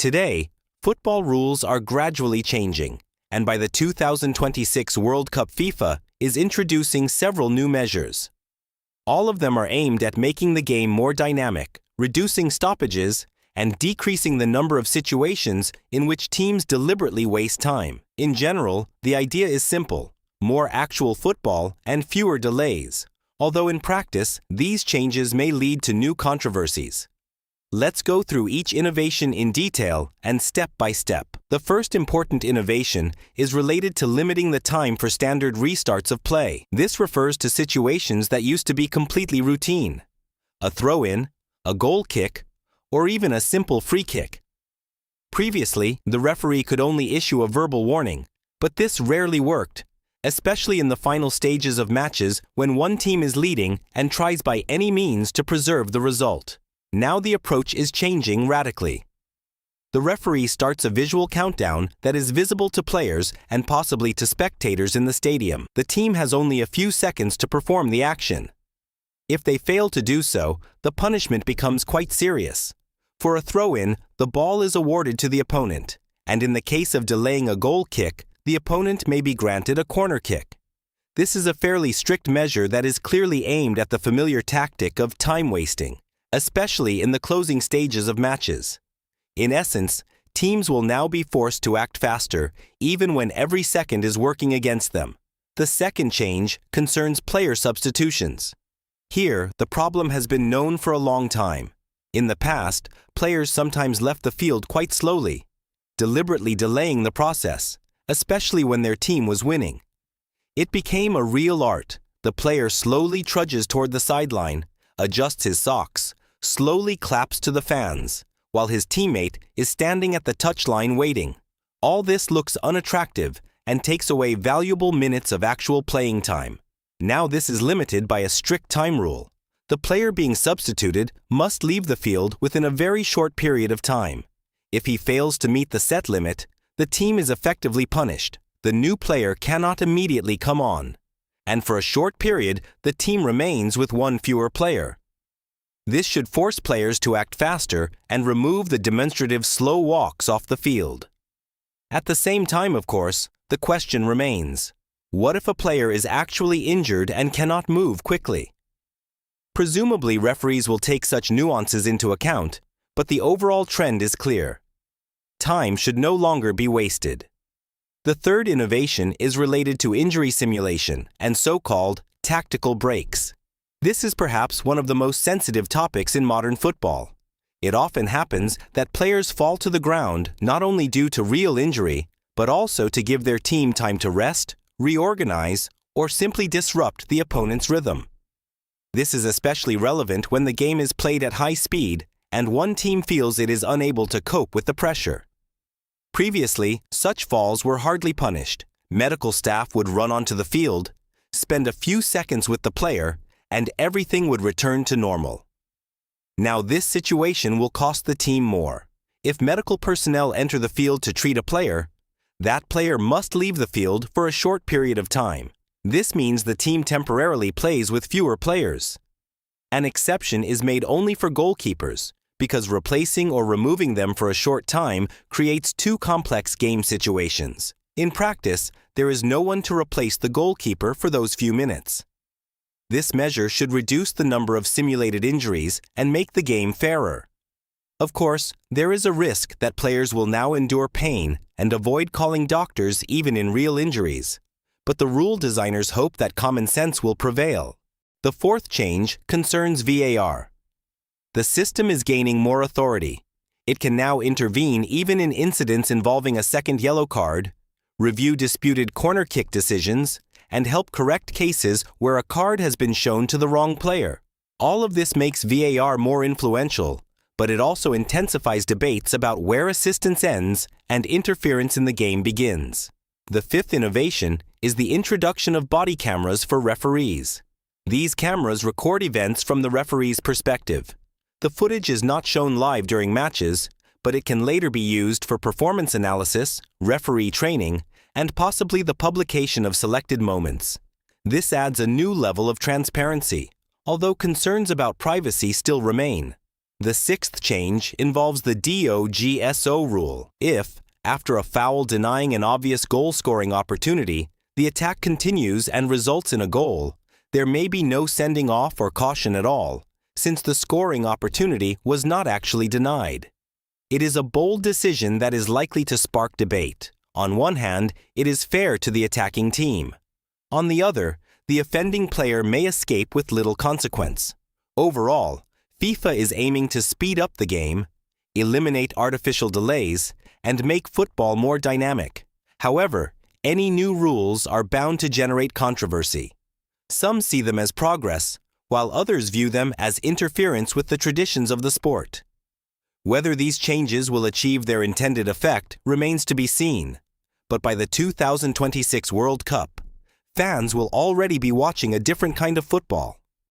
Today, football rules are gradually changing, and by the 2026 World Cup FIFA is introducing several new measures. All of them are aimed at making the game more dynamic, reducing stoppages, and decreasing the number of situations in which teams deliberately waste time. In general, the idea is simple: more actual football and fewer delays, although in practice, these changes may lead to new controversies. Let's go through each innovation in detail and step by step. The first important innovation is related to limiting the time for standard restarts of play. This refers to situations that used to be completely routine: a throw-in, a goal kick, or even a simple free kick. Previously, the referee could only issue a verbal warning, but this rarely worked, especially in the final stages of matches when one team is leading and tries by any means to preserve the result. Now the approach is changing radically. The referee starts a visual countdown that is visible to players and possibly to spectators in the stadium. The team has only a few seconds to perform the action. If they fail to do so, the punishment becomes quite serious. For a throw-in, the ball is awarded to the opponent, and in the case of delaying a goal kick, the opponent may be granted a corner kick. This is a fairly strict measure that is clearly aimed at the familiar tactic of time wasting, especially in the closing stages of matches. In essence, teams will now be forced to act faster, even when every second is working against them. The second change concerns player substitutions. Here, the problem has been known for a long time. In the past, players sometimes left the field quite slowly, deliberately delaying the process, especially when their team was winning. It became a real art. The player slowly trudges toward the sideline, adjusts his socks, slowly claps to the fans, while his teammate is standing at the touchline waiting. All this looks unattractive and takes away valuable minutes of actual playing time. Now this is limited by a strict time rule. The player being substituted must leave the field within a very short period of time. If he fails to meet the set limit, the team is effectively punished. The new player cannot immediately come on, and for a short period, the team remains with one fewer player. This should force players to act faster and remove the demonstrative slow walks off the field. At the same time, of course, the question remains: what if a player is actually injured and cannot move quickly? Presumably, referees will take such nuances into account, but the overall trend is clear. Time should no longer be wasted. The third innovation is related to injury simulation and so-called tactical breaks. This is perhaps one of the most sensitive topics in modern football. It often happens that players fall to the ground not only due to real injury, but also to give their team time to rest, reorganize, or simply disrupt the opponent's rhythm. This is especially relevant when the game is played at high speed and one team feels it is unable to cope with the pressure. Previously, such falls were hardly punished. Medical staff would run onto the field, spend a few seconds with the player, and everything would return to normal. Now this situation will cost the team more. If medical personnel enter the field to treat a player, that player must leave the field for a short period of time. This means the team temporarily plays with fewer players. An exception is made only for goalkeepers, because replacing or removing them for a short time creates too complex game situations. In practice, there is no one to replace the goalkeeper for those few minutes. This measure should reduce the number of simulated injuries and make the game fairer. Of course, there is a risk that players will now endure pain and avoid calling doctors even in real injuries. But the rule designers hope that common sense will prevail. The fourth change concerns VAR. The system is gaining more authority. It can now intervene even in incidents involving a second yellow card, review disputed corner kick decisions, and help correct cases where a card has been shown to the wrong player. All of this makes VAR more influential, but it also intensifies debates about where assistance ends and interference in the game begins. The fifth innovation is the introduction of body cameras for referees. These cameras record events from the referee's perspective. The footage is not shown live during matches, but it can later be used for performance analysis, referee training, and possibly the publication of selected moments. This adds a new level of transparency, although concerns about privacy still remain. The sixth change involves the DOGSO rule. If, after a foul denying an obvious goal-scoring opportunity, the attack continues and results in a goal, there may be no sending off or caution at all, since the scoring opportunity was not actually denied. It is a bold decision that is likely to spark debate. On one hand, it is fair to the attacking team. On the other, the offending player may escape with little consequence. Overall, FIFA is aiming to speed up the game, eliminate artificial delays, and make football more dynamic. However, any new rules are bound to generate controversy. Some see them as progress, while others view them as interference with the traditions of the sport. Whether these changes will achieve their intended effect remains to be seen, but by the 2026 World Cup, fans will already be watching a different kind of football.